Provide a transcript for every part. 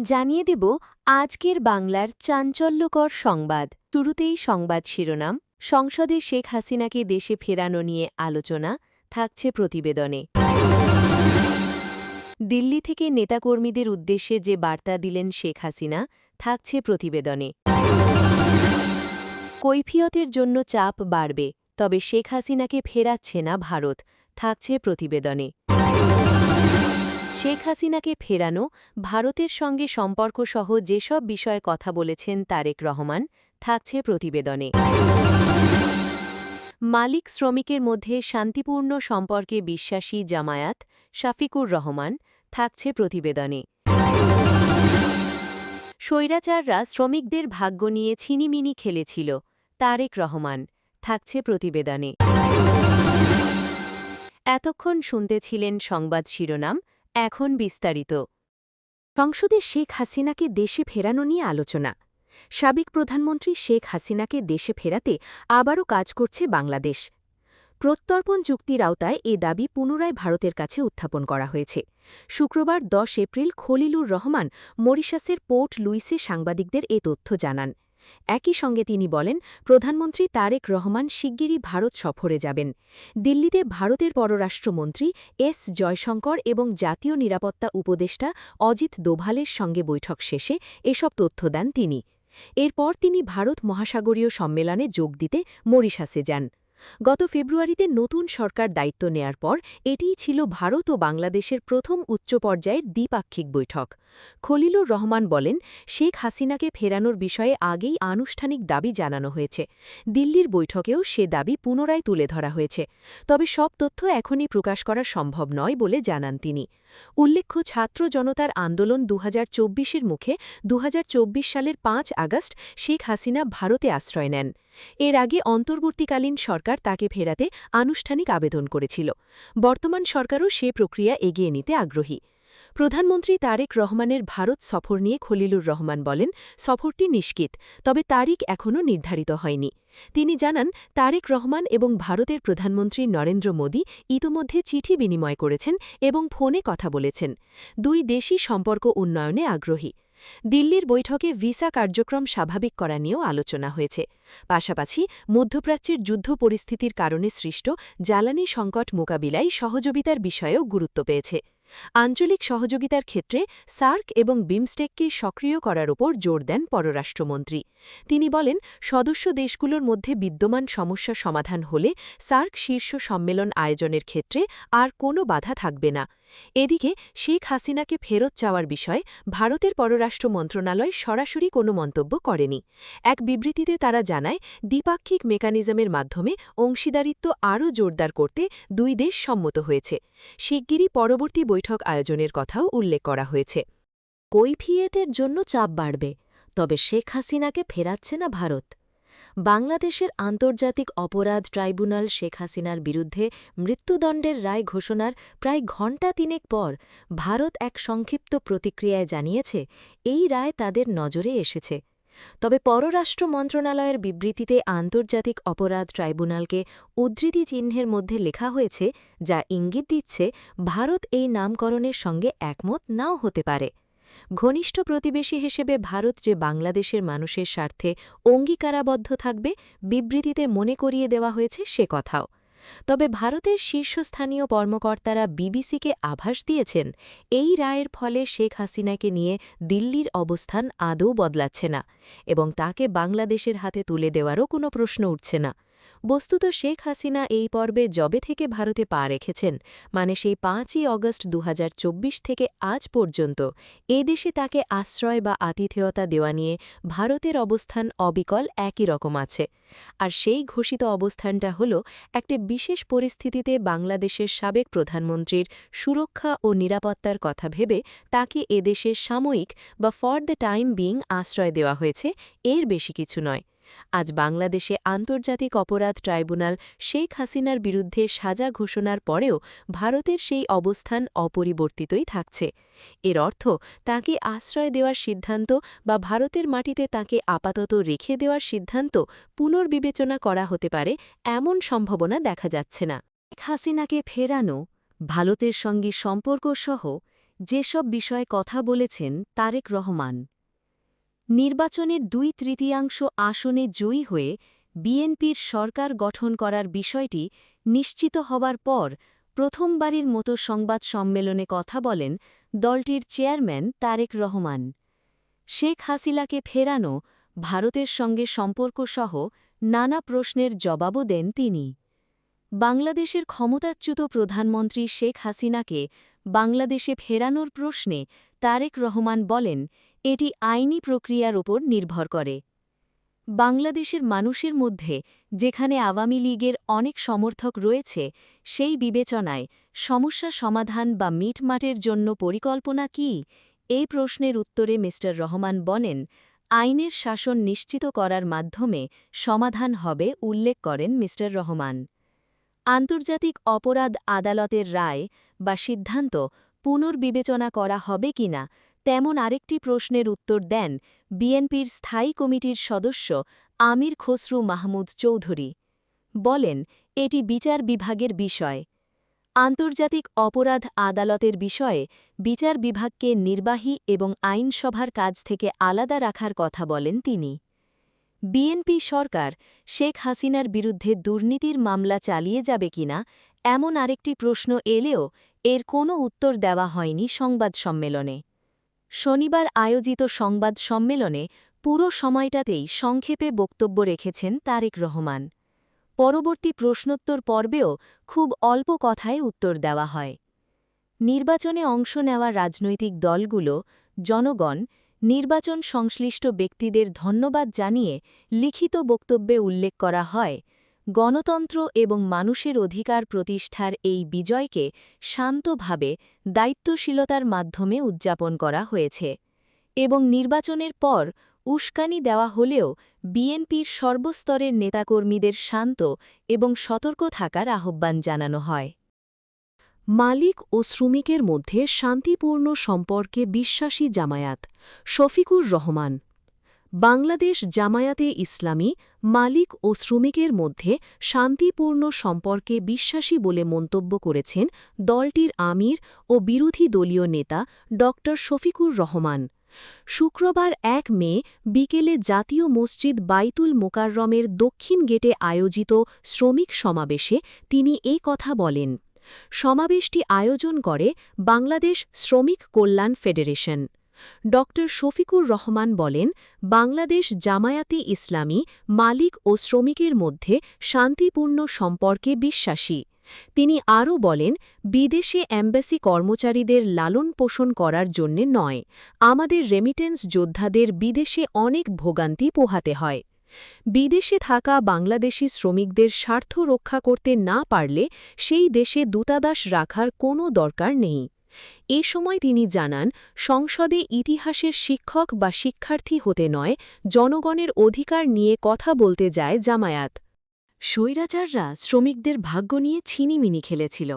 জানিয়ে দেব আজকের বাংলার চাঞ্চল্যকর সংবাদ। শুরুতেই সংবাদ শিরোনাম। সংসদে শেখ হাসিনাকে দেশে ফেরানো নিয়ে আলোচনা থাকছে প্রতিবেদনে। দিল্লি থেকে নেতাকর্মীদের উদ্দেশ্যে যে বার্তা দিলেন শেখ হাসিনা থাকছে প্রতিবেদনে। কৈফিয়তের জন্য চাপ বাড়বে, তবে শেখ হাসিনাকে ফেরাচ্ছে না ভারত থাকছে প্রতিবেদনে। শেখ হাসিনাকে ফেরানো, ভারতের সঙ্গে সম্পর্কসহ যেসব বিষয়ে কথা বলেছেন তারেক রহমান থাকছে প্রতিবেদনে। মালিক শ্রমিকের মধ্যে শান্তিপূর্ণ সম্পর্কে বিশ্বাসী জামায়াত শাফিকুর রহমান থাকছে প্রতিবেদনে। স্বৈরাচাররা শ্রমিকদের ভাগ্য নিয়ে ছিনিমিনি খেলেছিল তারেক রহমান থাকছে প্রতিবেদনে। এতক্ষণ শুনতেছিলেন সংবাদ শিরোনাম, এখন বিস্তারিত। সংসদে শেখ হাসিনাকে দেশে ফেরানো নিয়ে আলোচনা। সাবেক প্রধানমন্ত্রী শেখ হাসিনাকে দেশে ফেরাতে আবারও কাজ করছে বাংলাদেশ। প্রত্যর্পণ চুক্তির আওতায় এ দাবি পুনরায় ভারতের কাছে উত্থাপন করা হয়েছে। শুক্রবার 10 এপ্রিল খলিলুর রহমান মরিশাসের পোর্ট লুইসে সাংবাদিকদের এ তথ্য জানান। একই সঙ্গে তিনি বলেন, প্রধানমন্ত্রী তারেক রহমান শিগগিরই ভারত সফরে যাবেন। দিল্লিতে ভারতের পররাষ্ট্রমন্ত্রী এস জয়শঙ্কর এবং জাতীয় নিরাপত্তা উপদেষ্টা অজিত দোভালের সঙ্গে বৈঠক শেষে এসব তথ্য দেন তিনি। এরপর তিনি ভারত মহাসাগরীয় সম্মেলনে যোগ দিতে মরিশাসে যান। গত ফেব্রুয়ারিতে নতুন সরকার দায়িত্ব নেয়ার পর এটিই ছিল ভারত ও বাংলাদেশের প্রথম উচ্চ পর্যায়ের দ্বিপাক্ষিক বৈঠক। খলিলুর রহমান বলেন, শেখ হাসিনাকে ফেরানোর বিষয়ে আগেই আনুষ্ঠানিক দাবি জানানো হয়েছে। দিল্লির বৈঠকেও সে দাবি পুনরায় তুলে ধরা হয়েছে। তবে সব তথ্য এখনই প্রকাশ করা সম্ভব নয় বলে জানান তিনি। উল্লেখ্য, ছাত্র জনতার আন্দোলন 2024-এর মুখে 2024 সালের 5 আগস্ট শেখ হাসিনা ভারতে আশ্রয় নেন। এর আগে অন্তর্বর্তীকালীন সরকার তাকে ফেরাতে আনুষ্ঠানিক আবেদন করেছিল। বর্তমান সরকারও সে প্রক্রিয়া এগিয়ে নিতে আগ্রহী। প্রধানমন্ত্রী তারেক রহমানের ভারত সফর নিয়ে খলিলুর রহমান বলেন, সফরটি নিশ্চিত, তবে তারিখ এখনও নির্ধারিত হয়নি। তিনি জানান, তারেক রহমান এবং ভারতের প্রধানমন্ত্রী নরেন্দ্র মোদী ইতোমধ্যে চিঠি বিনিময় করেছেন এবং ফোনে কথা বলেছেন। দুই দেশই সম্পর্ক উন্নয়নে আগ্রহী। দিল্লির বৈঠকে ভিসা কার্যক্রম স্বাভাবিক করা নিয়েও আলোচনা হয়েছে। পাশাপাশি মধ্যপ্রাচ্যের যুদ্ধ পরিস্থিতির কারণে সৃষ্ট জ্বালানি সংকট মোকাবিলায় সহযোগিতার বিষয়েও গুরুত্ব পেয়েছে। আঞ্চলিক সহযোগিতার ক্ষেত্রে সার্ক এবং বিমস্টেককে সক্রিয় করার ওপর জোর দেন পররাষ্ট্রমন্ত্রী। তিনি বলেন, সদস্য দেশগুলোর মধ্যে বিদ্যমান সমস্যা সমাধান হলে সার্ক শীর্ষ সম্মেলন আয়োজনের ক্ষেত্রে আর কোনো বাধা থাকবে না। এদিকে শেখ হাসিনাকে ফেরত চাওয়ার বিষয়ে ভারতের পররাষ্ট্র মন্ত্রণালয় সরাসরি কোনো মন্তব্য করেনি। এক বিবৃতিতে তারা জানায়, দ্বিপাক্ষিক মেকানিজমের মাধ্যমে অংশীদারিত্ব আরও জোরদার করতে দুই দেশ সম্মত হয়েছে। শিগগিরই পরবর্তী বৈঠক আয়োজনের কথাও উল্লেখ করা হয়েছে। কৈফিয়তের জন্য চাপ বাড়বে, তবে শেখ হাসিনাকে ফেরাচ্ছে না ভারত। বাংলাদেশের আন্তর্জাতিক অপরাধ ট্রাইব্যুনাল শেখ হাসিনার বিরুদ্ধে মৃত্যুদণ্ডের রায় ঘোষণার প্রায় ঘণ্টা তিনেক পর ভারত এক সংক্ষিপ্ত প্রতিক্রিয়ায় জানিয়েছে, এই রায় তাদের নজরে এসেছে। তবে পররাষ্ট্র মন্ত্রণালয়ের বিবৃতিতে আন্তর্জাতিক অপরাধ ট্রাইব্যুনালকে উদ্ধৃতি চিহ্নের মধ্যে লেখা হয়েছে, যা ইঙ্গিত দিচ্ছে ভারত এই নামকরণের সঙ্গে একমত নাও হতে পারে। ঘনিষ্ঠ প্রতিবেশী হিসেবে ভারত যে বাংলাদেশের মানুষের স্বার্থে অঙ্গীকারাবদ্ধ থাকবে, বিবৃতিতে মনে করিয়ে দেওয়া হয়েছে সে কথাও। তবে ভারতের শীর্ষস্থানীয় কর্মকর্তারা বিবিসিকে আভাস দিয়েছেন, এই রায়ের ফলে শেখ হাসিনাকে নিয়ে দিল্লির অবস্থান আদৌ বদলাচ্ছে না এবং তাকে বাংলাদেশের হাতে তুলে দেওয়ারও কোনো প্রশ্ন উঠছে না। বস্তুত শেখ হাসিনা এই পর্বে যবে থেকে ভারতে পা রেখেছেন, মানে সেই 5ই অগস্ট 2024 থেকে আজ পর্যন্ত এদেশে তাকে আশ্রয় বা আতিথেয়তা দেওয়া নিয়ে ভারতের অবস্থান অবিকল একই রকম আছে। আর সেই ঘোষিত অবস্থানটা হল, একটি বিশেষ পরিস্থিতিতে বাংলাদেশের সাবেক প্রধানমন্ত্রীর সুরক্ষা ও নিরাপত্তার কথা ভেবে তাকে এদেশে সাময়িক বা ফর দ্য টাইম বিং আশ্রয় দেওয়া হয়েছে, এর বেশি কিছু নয়। আজ বাংলাদেশে আন্তর্জাতিক অপরাধ ট্রাইব্যুনাল শেখ হাসিনার বিরুদ্ধে সাজা ঘোষণার পরেও ভারতের সেই অবস্থান অপরিবর্তিতই থাকছে। এর অর্থ, তাকে আশ্রয় দেওয়ার সিদ্ধান্ত বা ভারতের মাটিতে তাকে আপাতত রেখে দেওয়ার সিদ্ধান্ত পুনর্বিবেচনা করা হতে পারে, এমন সম্ভাবনা দেখা যাচ্ছে না। শেখ হাসিনাকে ফেরানো, ভারতের সঙ্গে সম্পর্কসহ যেসব বিষয়ে কথা বলেছেন তারেক রহমান। নির্বাচনের 2/3 আসনে জয়ী হয়ে বিএনপির সরকার গঠন করার বিষয়টি নিশ্চিত হবার পর প্রথমবারের মতো সংবাদ সম্মেলনে কথা বলেন দলটির চেয়ারম্যান তারেক রহমান। শেখ হাসিনাকে ফেরানো, ভারতের সঙ্গে সম্পর্কসহ নানা প্রশ্নের জবাবও দেন তিনি। বাংলাদেশের ক্ষমতাচ্যুত প্রধানমন্ত্রী শেখ হাসিনাকে বাংলাদেশে ফেরানোর প্রশ্নে তারেক রহমান বলেন, এটি আইনি প্রক্রিয়ার ওপর নির্ভর করে। বাংলাদেশের মানুষের মধ্যে যেখানে আওয়ামী লীগের অনেক সমর্থক রয়েছে, সেই বিবেচনায় সমস্যা সমাধান বা মিটমাটের জন্য পরিকল্পনা কি, এই প্রশ্নের উত্তরে মি. রহমান বলেন, আইনের শাসন নিশ্চিত করার মাধ্যমে সমাধান হবে উল্লেখ করেন মি. রহমান। আন্তর্জাতিক অপরাধ আদালতের রায় বা সিদ্ধান্ত পুনর্বিবেচনা করা হবে কিনা তেমন আরেকটি প্রশ্নের উত্তর দেন বিএনপির স্থায়ী কমিটির সদস্য আমির খসরু মাহমুদ চৌধুরী। বলেন, এটি বিচার বিভাগের বিষয়। আন্তর্জাতিক অপরাধ আদালতের বিষয়ে বিচার বিভাগকে নির্বাহী এবং আইনসভার কাজ থেকে আলাদা রাখার কথা বলেন তিনি। বিএনপি সরকার শেখ হাসিনার বিরুদ্ধে দুর্নীতির মামলা চালিয়ে যাবে কিনা এমন আরেকটি প্রশ্ন এলেও এর কোনো উত্তর দেওয়া হয়নি সংবাদ সম্মেলনে। শনিবার আয়োজিত সংবাদ সম্মেলনে পুরো সময়টাতেই সংক্ষেপে বক্তব্য রেখেছেন তারেক রহমান। পরবর্তী প্রশ্নোত্তর পর্বেও খুব অল্প কথায় উত্তর দেওয়া হয়। নির্বাচনে অংশ নেওয়া রাজনৈতিক দলগুলো, জনগণ, নির্বাচন সংশ্লিষ্ট ব্যক্তিদের ধন্যবাদ জানিয়ে লিখিত বক্তব্যে উল্লেখ করা হয়, গণতন্ত্র এবং মানুষের অধিকার প্রতিষ্ঠার এই বিজয়কে শান্তভাবে দায়িত্বশীলতার মাধ্যমে উদযাপন করা হয়েছে এবং নির্বাচনের পর উস্কানি দেওয়া হলেও বিএনপির সর্বস্তরের নেতাকর্মীদের শান্ত এবং সতর্ক থাকার আহ্বান জানানো হয়। মালিক ও শ্রমিকের মধ্যে শান্তিপূর্ণ সম্পর্কে বিশ্বাসী জামায়াত, শফিকুর রহমান। বাংলাদেশ জামায়াতে ইসলামী মালিক ও শ্রমিকের মধ্যে শান্তিপূর্ণ সম্পর্কে বিশ্বাসী বলে মন্তব্য করেছেন দলটির আমির ও বিরোধী দলীয় নেতা ড. শফিকুর রহমান। শুক্রবার 1 মে বিকেলে জাতীয় মসজিদ বাইতুল মোকাররমের দক্ষিণ গেটে আয়োজিত শ্রমিক সমাবেশে তিনি এই কথা বলেন। সমাবেশটি আয়োজন করে বাংলাদেশ শ্রমিক কল্যাণ ফেডারেশন। ড. শফিকুর রহমান বলেন, বাংলাদেশ জামায়াতে ইসলামী মালিক ও শ্রমিকের মধ্যে শান্তিপূর্ণ সম্পর্কে বিশ্বাসী। তিনি আরও বলেন, বিদেশে অ্যাম্বাসি কর্মচারীদের লালন পোষণ করার জন্যে নয়, আমাদের রেমিটেন্স যোদ্ধাদের বিদেশে অনেক ভোগান্তি পোহাতে হয়। বিদেশে থাকা বাংলাদেশি শ্রমিকদের স্বার্থ রক্ষা করতে না পারলে সেই দেশে দূতাবাস রাখার কোনো দরকার নেই। এ সময় তিনি জানান, সংসদে ইতিহাসের শিক্ষক বা শিক্ষার্থী হতে নয়, জনগণের অধিকার নিয়ে কথা বলতে যায় জামায়াত। স্বৈরাচাররা শ্রমিকদের ভাগ্য নিয়ে ছিনিমিনি খেলেছিল।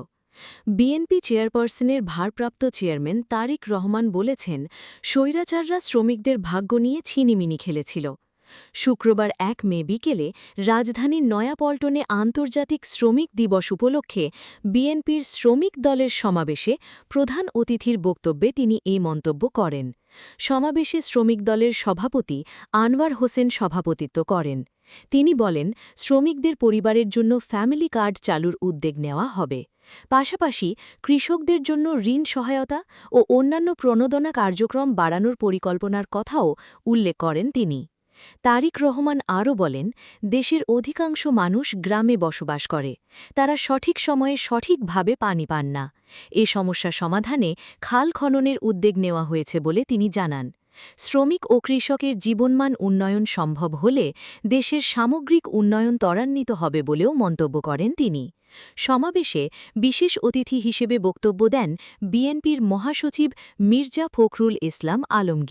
বিএনপি চেয়ারপারসনের ভারপ্রাপ্ত চেয়ারম্যান তারেক রহমান বলেছেন, স্বৈরাচাররা শ্রমিকদের ভাগ্য নিয়ে ছিনিমিনি খেলেছিল। শুক্রবার 1 মে বিকেলে রাজধানীর নয়াপল্টনে আন্তর্জাতিক শ্রমিক দিবস উপলক্ষে বিএনপির শ্রমিক দলের সমাবেশে প্রধান অতিথির বক্তব্যে তিনি এই মন্তব্য করেন। সমাবেশে শ্রমিক দলের সভাপতি আনোয়ার হোসেন সভাপতিত্ব করেন। তিনি বলেন, শ্রমিকদের পরিবারের জন্য ফ্যামিলি কার্ড চালুর উদ্যোগ নেওয়া হবে। পাশাপাশি কৃষকদের জন্য ঋণ সহায়তা ও অন্যান্য প্রণোদনা কার্যক্রম বাড়ানোর পরিকল্পনার কথাও উল্লেখ করেন তিনি। তারেক রহমান আরও বলেন, দেশের অধিকাংশ মানুষ গ্রামে বসবাস করে, তারা সঠিক সময়ে সঠিকভাবে পানি পান না। এ সমস্যা সমাধানে খাল খননের উদ্যোগ নেওয়া হয়েছে বলে তিনি জানান। শ্রমিক ও কৃষকের জীবনমান উন্নয়ন সম্ভব হলে দেশের সামগ্রিক উন্নয়ন ত্বরান্বিত হবে বলেও মন্তব্য করেন তিনি। সমাবেশে বিশেষ অতিথি হিসেবে বক্তব্য দেন বিএনপির মহাসচিব মির্জা ফখরুল ইসলাম আলমগীর।